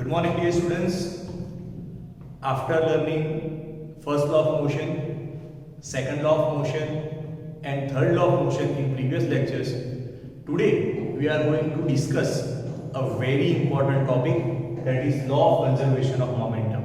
Good morning, dear students. After learning first law of motion, second law of motion and third law of motion in previous lectures, today we are going to discuss a very important topic, that is law of conservation of momentum.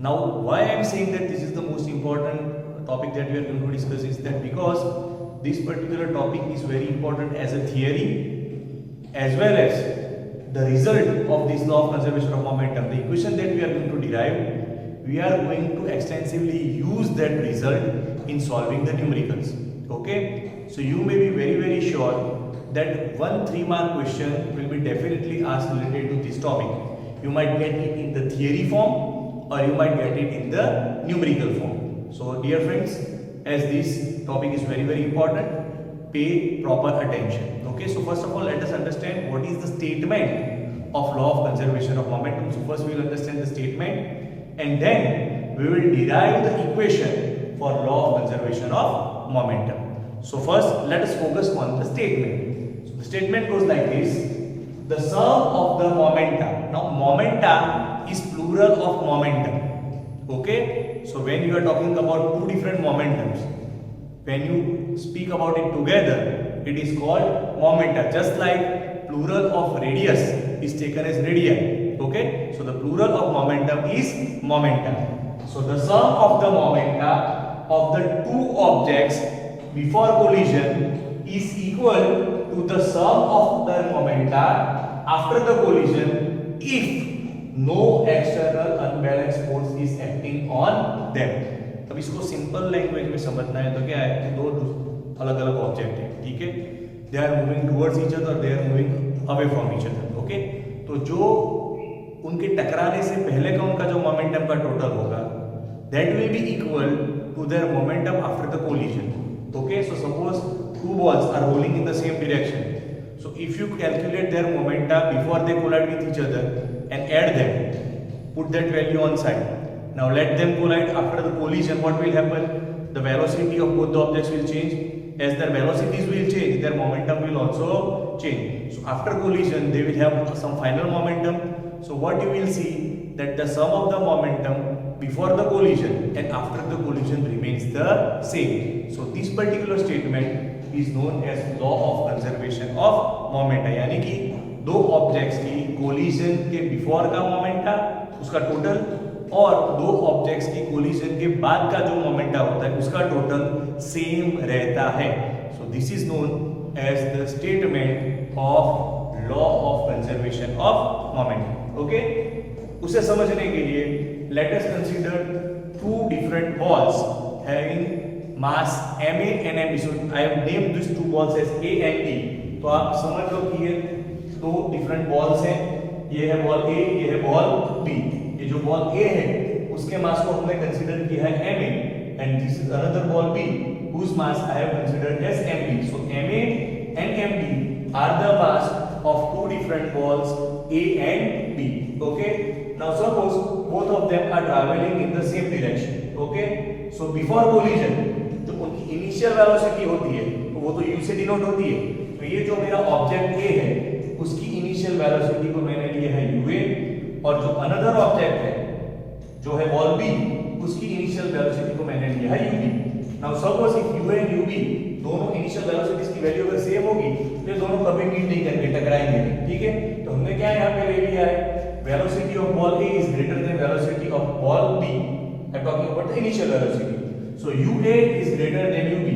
Now, why I am saying that this is the most important topic that we are going to discuss is that because this particular topic is very important as a theory as well as the result of this law of conservation of momentum. The equation that we are going to derive, we are going to extensively use that result in solving the numericals. Okay, so you may be very sure that one 3-mark question will be definitely asked related to this topic. You might get it in the theory form or you might get it in the numerical form. So dear friends, as this topic is very important, pay proper attention. Okay, so first of all, let us understand what is the statement of law of conservation of momentum. So first we will understand the statement and then we will derive the equation for law of conservation of momentum. So first let us focus on the statement. So the statement goes like this: the sum of the momenta. Now momenta is plural of momentum. Okay, so when you are talking about two different momentums, when you speak about it together, it is called momenta. Just like plural of radius is taken as radii. Okay, so the plural of momentum is momenta. So the sum of the momenta of the two objects before collision is equal to the sum of the momenta after the collision if no external unbalanced force is acting on them. अब इसको simple language में समझना है तो क्या है कि दो अलग अलग ऑब्जेक्ट है, ठीक है, they are moving towards each other, they are moving away from each other. Okay, तो जो उनके टकराने से पहले का उनका जो मोमेंटम का टोटल होगा that will be equal to their momentum after the collision. Okay, so suppose two balls are rolling in the same direction. So if you calculate their momenta before they collide with each other and add them, put that value on side. Now let them collide. After the collision, what will happen? The velocity of both the objects will change. As their velocities will change, their momentum will also change. So after collision, they will have some final momentum. So what you will see that the sum of the momentum before the collision and after the collision remains the same. So this particular statement is known as law of conservation of momenta. यानी कि दो objects की collision के before का momenta उसका total और दो objects की कोलिजन के बाद का जो मोमेंटा होता है उसका टोटल सेम रहता है. So this is known as the statement of law of conservation of momentum. Okay, उसे समझने के लिए let us consider two different balls having mass ma and mb. So I have named these two balls as a and b. तो आप समझ लो कि ये दो डिफरेंट बॉल्स हैं, ये है बॉल a, ये है बॉल b. ये जो बॉल a है उसके मास को हमने कंसीडर किया है ma and this is another ball b whose mass I have considered as mb. So ma and mb are the mass of two different balls a and b. Okay, now suppose both of them are traveling in the same direction. Okay, so before collision जो उनकी initial velocity होती है तो वो तो u से denote होती है. तो ये जो मेरा ऑब्जेक्ट a है उसकी इनिशियल वेलोसिटी को मैंने लिया है uA और जो अनदर ऑब्जेक्ट है जो है बॉल b उसकी इनिशियल वेलोसिटी को मैंने लिया है ub. Now suppose if u and ub दोनों इनिशियल वेलोसिटीज की वैल्यू अगर सेम होगी तो ये दोनों कभी मीट नहीं करेंगे, टकराएंगे नहीं. ठीक है, तो हमने क्या यहां पे ले लिया है velocity of ball a is greater than velocity of ball b. I am talking about the initial velocity. So UA is greater than UB,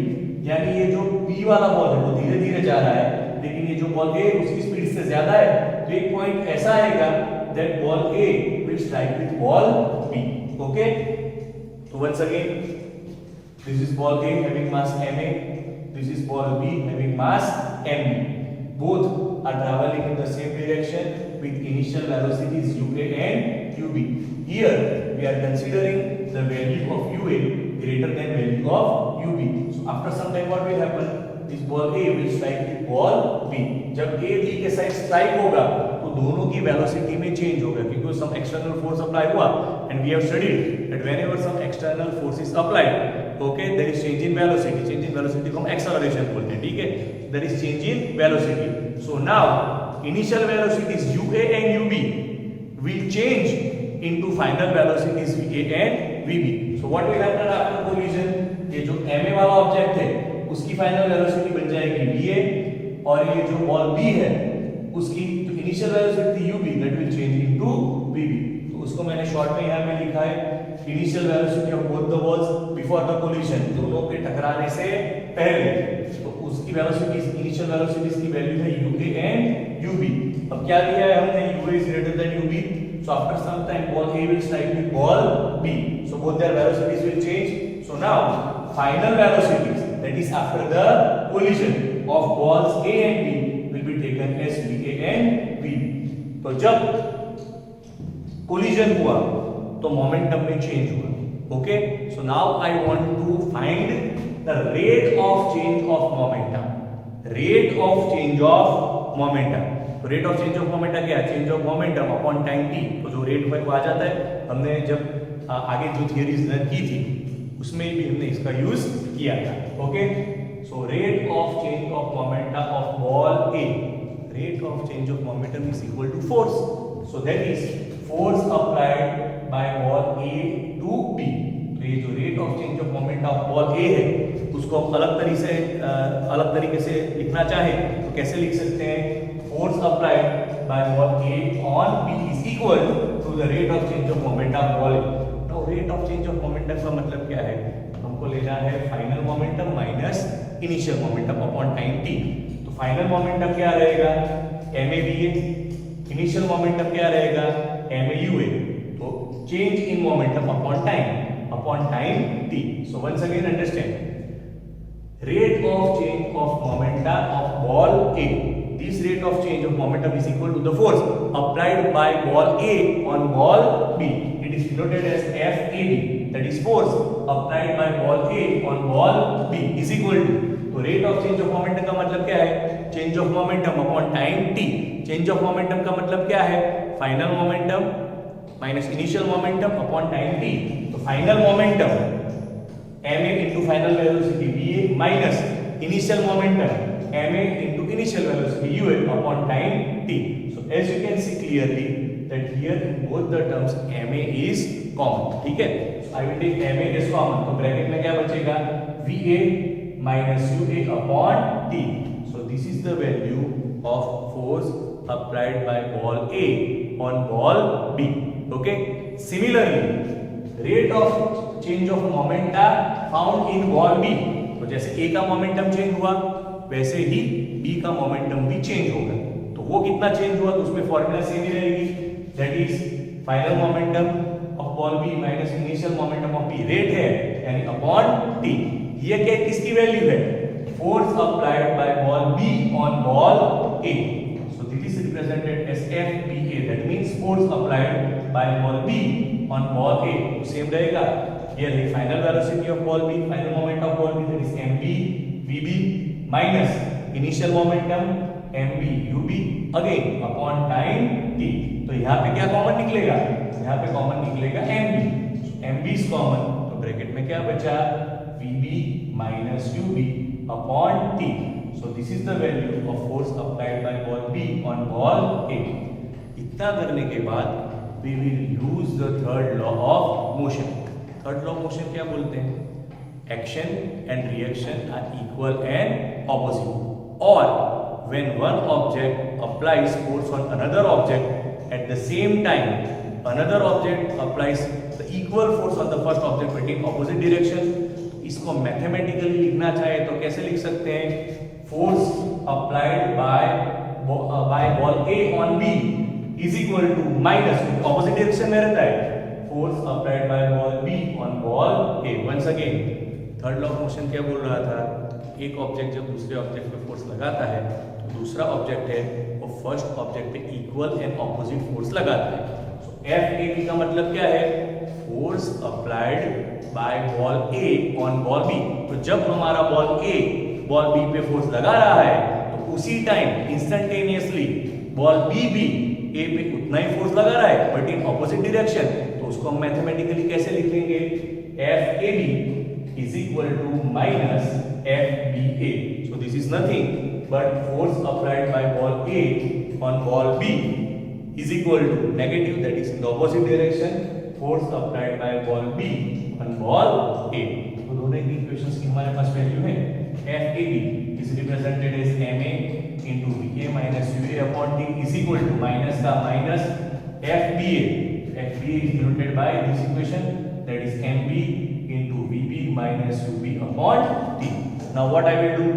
यानी ये जो B वाला बॉल है वो धीरे धीरे जा रहा है लेकिन ये जो बॉल A उसकी स्पीड से ज्यादा है. तो एक पॉइंट ऐसा आएगा that ball A will strike with ball B. Okay, so once again this is ball A having mass ma, this is ball B having mass mb. Both are traveling in the same direction with initial velocities UA and UB. Here we are considering the value of UA greater than value of UB. So after some time what will happen? This ball A will strike with ball B. जब A B के side strike होगा तो दोनों की velocity में change होगा क्योंकि some external force apply हुआ and we have studied that whenever some external force is applied, okay, there is change in velocity. Change in velocity को हम acceleration बोलते हैं. ठीक है, there is change in velocity. So now initial velocities UA and UB will change into final velocities VA and VB. So what will happen after collision? ये जो MA वाला object है उसकी फाइनल वेलोसिटी बन जाएगी VA, और ये जो बॉल B है उसकी जो इनिशियल वेलोसिटी थी UB that will change into VB. तो उसको मैंने शॉर्ट में यहाँ पे लिखा है initial velocity of both the balls before the collision, दोनों के टकराने से पहले. तो उसकी वेलोसिटी इनिशियल वेलोसिटीज की वैल्यू है UA एंड UB. अब क्या दिया है हमने, UA is greater than UB. So after some time ball A will strike with ball B. So both their velocities will change. So now final velocities, that is after the collision of balls A and B, will be taken as VA and VB. तो जब collision हुआ तो momentum में change हुआ. Okay? So now I want to find the rate of change of momentum. Rate of change of momentum. तो rate of change of momentum क्या है, change of momentum upon time t. तो जो rate है वो आ जाता है, हमने जब आगे जो थियरीज लर्न की थी उसमें भी हमने इसका यूज किया था. Okay, so rate of change of momentum of ball A, rate of change of momentum is equal to force. So that is force applied by ball A to B. तो ये जो rate of change of momentum of ball A है उसको अलग तरीके से लिखना चाहे तो कैसे लिख सकते हैं, force applied by ball A on B is equal to the rate of change of momentum of ball A. Now rate of change of momentum का मतलब क्या है, हमको लेना है final momentum minus initial momentum upon time t. तो final momentum क्या रहेगा, MAVA. इनिशियल मोमेंटम क्या रहेगा, MAUA. तो change in momentum upon time t. So once again understand, rate of change of momentum of ball A. This rate of change of momentum is equal to the force applied by ball A on ball B. It is denoted as FAB. That is force applied by ball A on ball B is equal to. तो rate of change of momentum का मतलब क्या है, change of momentum upon time t. Change of momentum का मतलब क्या है, final momentum minus initial momentum upon time t. तो final momentum ma into final velocity va minus initial momentum ma into initial velocity ua upon time t. So as you can see clearly that here in both the terms ma is common. ठीक है, so I will take ma as common. तो bracket में क्या बचेगा, va minus ua upon t. So this is the value of force applied by ball A on ball B. Okay, similarly rate of change of momentum found in ball B. तो जैसे A का momentum change हुआ वैसे ही B का momentum भी change होगा. तो वो कितना चेंज हुआ तो उसमें फॉर्मूला सेम ही रहेगी, that is final momentum of ball B minus initial momentum of B. Rate है यानी अपॉन t. ये क्या किसकी वैल्यू है, force applied by ball B on ball A. So this is represented as FBA. That means force applied by ball B on ball A. तो same रहेगा, here है final velocity of ball B, final momentum of ball B, that is MB VB minus initial momentum MB UB again upon time t. तो यहाँ पे क्या common निकलेगा, यहाँ पे कॉमन निकलेगा MB. MB इज कॉमन, तो ब्रैकेट में क्या बचा, VB minus UB upon t. So this is the value of force applied by ball B on ball A. इतना करने के बाद we will use the third law of motion. Third law of motion क्या बोलते हैं, action and reaction are equal and opposite, or when one object applies force on another object at the same time another object applies the equal force on the first object but in opposite direction. इसको mathematically लिखना चाहे तो कैसे लिख सकते हैं, force applied by ball A on B is equal to minus opposite direction में रहता है, force applied by ball B on ball A. Once again third law of motion क्या बोल रहा था, एक ऑब्जेक्ट जब दूसरे ऑब्जेक्ट पे फोर्स लगाता है तो दूसरा ऑब्जेक्ट है वो फर्स्ट ऑब्जेक्ट पे इक्वल एंड ऑपोजिट फोर्स लगाता है. सो FAB का मतलब क्या है, force applied by ball A on ball B. तो जब हमारा बॉल A बॉल B पे फोर्स लगा रहा है तो उसी टाइम इंस्टेंटेनियसली बॉल B भी A पे उतना ही फोर्स लगा रहा है बट इन ऑपोजिट डायरेक्शन. तो उसको हम मैथमेटिकली कैसे लिखेंगे, FAB is equal to minus FBA. So this is nothing but force applied by ball A on ball B is equal to negative, that is in the opposite direction, force applied by ball B on ball A. तो दोनों की equations की हमारे पास value है FAB is represented as MA into VA minus UA upon T is equal to minus का minus FBA. FBA is denoted by this equation, that is MB into VB minus UB upon T. Now what I will do,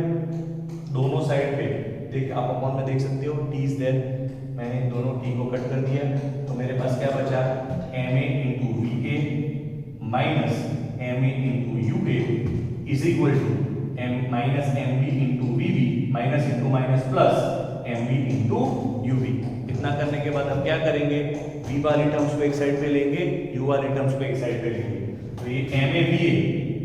दोनों side पे देख आप upon में देख सकते हो T is there, मैंने दोनों T को कट कर दिया तो मेरे पास क्या बचा MA into VA minus MA into UA is equal to M minus MB into VB minus into minus plus MB into UB. इतना करने के बाद हम क्या करेंगे, V वाली टर्म्स को एक साइड पे लेंगे, U वाली टर्म्स को एक साइड पे लेंगे, तो ये MA VA,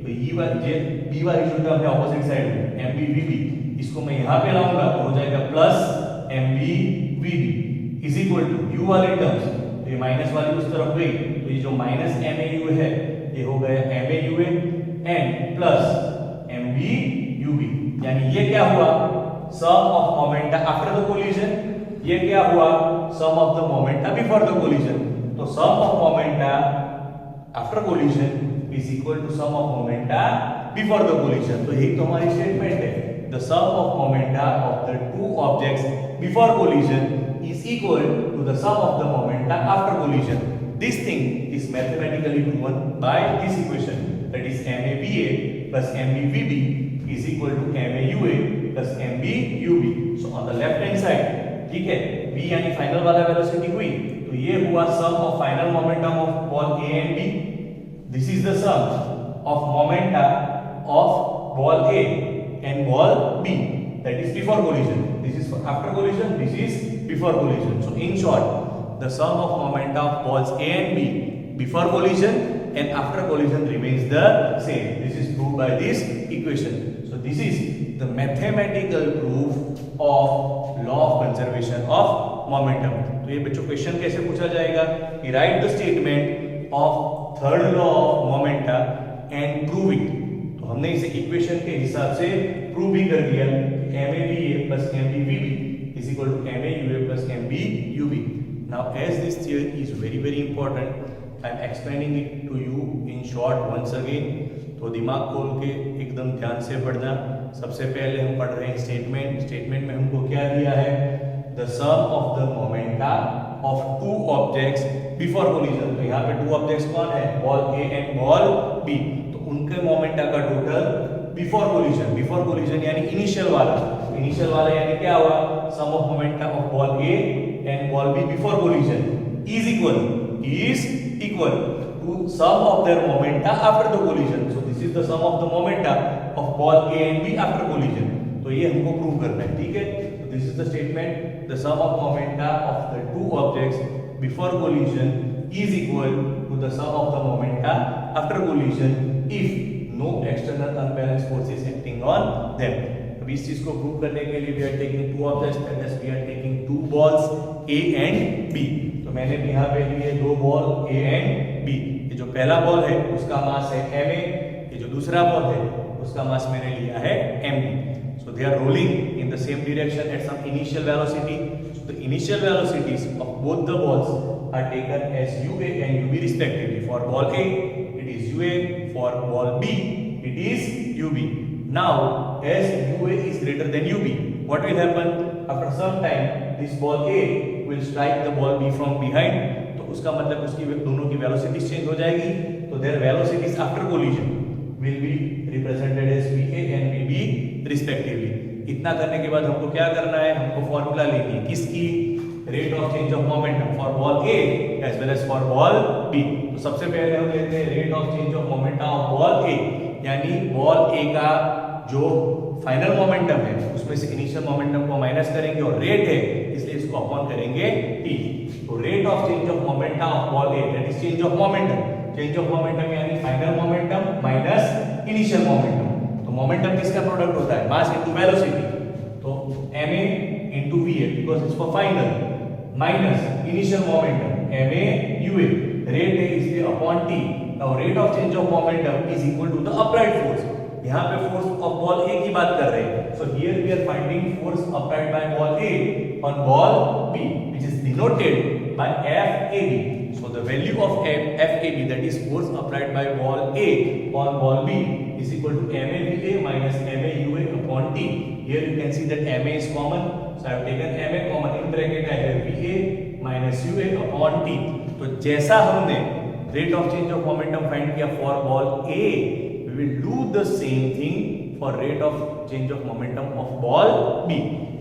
तो E वाली B वाली जो टर्म है ऑपोजिट साइड में MB VB, इसको मैं यहाँ पे लाऊंगा तो हो जाएगा plus MB VB is equal to U वाली टर्म्स, तो ये माइनस वाली उस तरफ गई, तो ये जो माइनस MAU है ये हो गया MAUA and plus MB UB, यानी ये क्या हुआ sum of momenta after the collision, ये क्या हुआ sum of the momenta before the collision, तो sum of momenta after collision is equal to sum of momenta before the collision. तो यही तो हमारी स्टेटमेंट है, the sum of momenta of the two objects before collision is equal to the sum of the momenta after collision. This thing is mathematically proven by this equation, that is MAVA plus MBVB is equal to MAUA plus MBUB. So on the left hand side, ठीक है, V यानी final वाला velocity हुई, तो ये हुआ sum of final momentum of ball A and B. This is the sum of momenta of ball A and ball B, that is before collision. This is for after collision, this is before collision. So in short, the sum of momenta of balls A and B before collision and after collision remains the same. This is proved by this equation. So this is the mathematical proof of law of conservation of momentum. तो ये बच्चों question कैसे पूछा जाएगा कि right the statement of third law of momenta and prove it. हमने इसे equation के हिसाब से प्रूव भी कर दिया, MAVA plus MBVB is equal to MAUA plus MBUB. Now as this theory is very important, I am explaining it to you in short once again. तो दिमाग खोल के एकदम ध्यान से पढ़ना. सबसे पहले हम पढ़ रहे हैं स्टेटमेंट में हमको क्या दिया है, the sum of the momenta of two objects before collision. तो यहाँ पे two objects कौन है, ball A and ball B, उनके मोमेंटा का टोटल बिफोर कोलिजन यानी इनिशियल वाला यानी क्या हुआ sum of momenta of ball A and ball B before collision is equal to sum of their momenta after the collision. So this is the sum of the momenta of ball A and B after collision. तो ये हमको prove करना है, ठीक है. तो this is the statement, the sum of momenta of the two objects before collision is equal to the sum of the momenta after collision if no external unbalanced force is acting on them. अब इस चीज को prove करने के लिए we are taking two objects, that is we are taking two balls A and B. तो मैंने भी यहाँ पे लिए दो बॉल A and B. ये जो पहला बॉल है उसका मास है MA, ये जो दूसरा बॉल है उसका मास मैंने लिया है MB. So they are rolling in the same direction at some initial velocity. So the initial velocities of both the balls are taken as UA and UB respectively. For ball A, it is UA. For ball B, it is UB. Now, as UA is greater than UB, what will happen? After some time, this ball A will strike the ball B from behind. तो उसका मतलब उसकी दोनों की velocities change हो जाएगी. तो their velocities after collision will be represented as VA and VB respectively. इतना करने के बाद हमको क्या करना है, हमको फॉर्मूला लेनी है किसकी, rate of change of momentum for ball A as well as for ball B. तो सबसे पहले हम लेते हैं rate of change of momentum of ball A, यानी बॉल ए का जो फाइनल मोमेंटम है उसमें से इनिशियल मोमेंटम को माइनस करेंगे और रेट है इसलिए इसको अपॉन करेंगे टी. तो rate of change of momentum of ball A that is change of momentum यानी final momentum minus initial momentum. तो मोमेंटम किसका प्रोडक्ट होता है, मास इनटू वेलोसिटी. तो ma into va because it's for final minus initial momentum ma ua, rate है इसलिए upon t. now rate of change of momentum is equal to the applied force. यहाँ पे force of ball ए की बात कर रहे हैं. so here we are finding force applied by ball a on ball b which is denoted by FAB. So the value of FAB, that is force applied by ball A on ball B, is equal to MAVA minus MAUA upon T. Here you can see that MA is common. So I have taken MA common. In bracket I have VA minus UA upon T. तो जैसा हमने rate of change of momentum find किया for ball A, we will do the same thing for rate of change of momentum of ball B.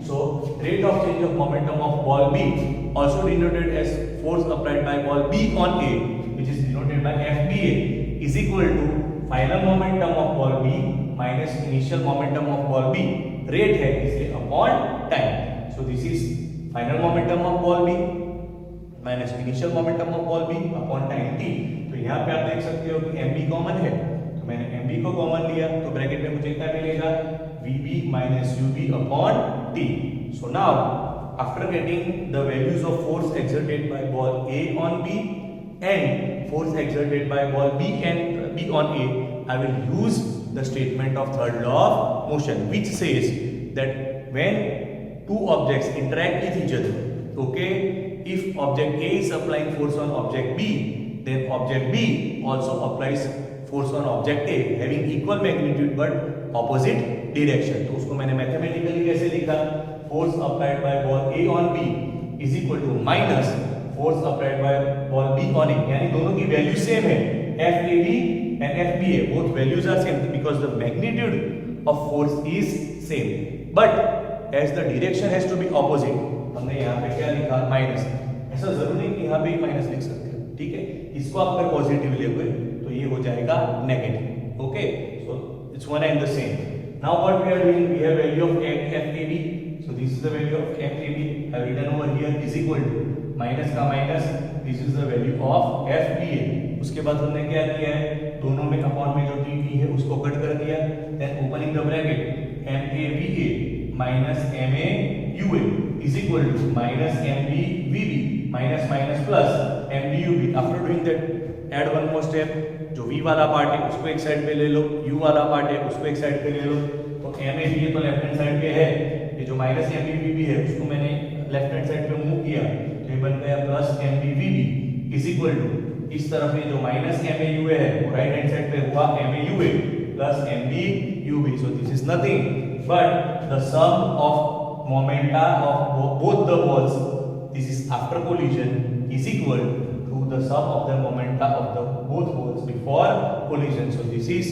So rate of change of momentum of ball B, also denoted as force applied by ball B on A, which is denoted by FBA, is equal to final momentum of ball B minus initial momentum of ball B. Rate है इसलिए upon time. So this is final momentum of ball B minus initial momentum of ball B upon time t. तो यहाँ पे आप देख सकते हो कि mb कॉमन है, तो मैंने mb को कॉमन लिया, तो ब्रैकेट में मुझे क्या मिलेगा, vb minus ub upon t. So now after getting the values of force exerted by ball A on B and force exerted by ball B on A, I will use the statement of third law of motion, which says that when two objects interact with each other, okay, if object A is applying force on object B, then object B also applies force on object A, having equal magnitude but opposite direction. तो उसको मैंने mathematically कैसे लिखा, force applied by ball A on B is equal to minus force applied by ball B on A, यानी दोनों की value same है, FAB and FBA, both values are same because the magnitude of force is same, but as the direction has to be opposite, हमने यहाँ पे क्या लिखा, minus. ऐसा जरूरी नहीं कि यहाँ पे माइनस लिख सकते हो, ठीक है, इसको आप अगर पॉजिटिव लोगे तो ये हो जाएगा negative. Okay, so it's one and the same. Now what we are doing, we have value of FAB, so this is the value of FAB, I have written over here is equal to minus का minus, this is the value of FBA. उसके बाद हमने क्या किया है, दोनों में upon में जो टी है उसको कट कर दिया, then opening the bracket MAVA minus MAUA is equal to minus MBVB minus minus plus MBUB. After doing that, add one more step, जो V वाला पार्ट है उसको एक साइड पे ले लो, U वाला पार्ट है उसको एक साइड पे ले लो. तो MAVA तो लेफ्ट हैंड साइड पे है, ये जो माइनस MBVB है उसको मैंने लेफ्ट हैंड साइड पे मूव किया, तो ये बन गया plus MBVB is equal to इस तरफ ये जो माइनस MAUA है वो राइट हैंड साइड पे हुआ MAUA plus MBUB. So this is nothing but the sum of momenta of both the balls, this is after collision, is equal to the sum of the momenta of the both balls before collision. So this is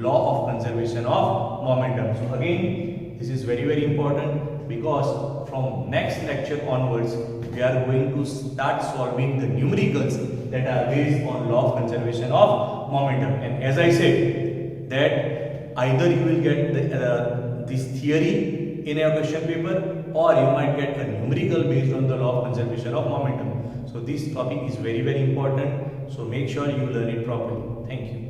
law of conservation of momentum. So again, this is very very important because from next lecture onwards we are going to start solving the numericals that are based on law of conservation of momentum. And as I said that either you will get this theory in your question paper or you might get a numerical based on the law of conservation of momentum. So this topic is very very important, so make sure you learn it properly. Thank you.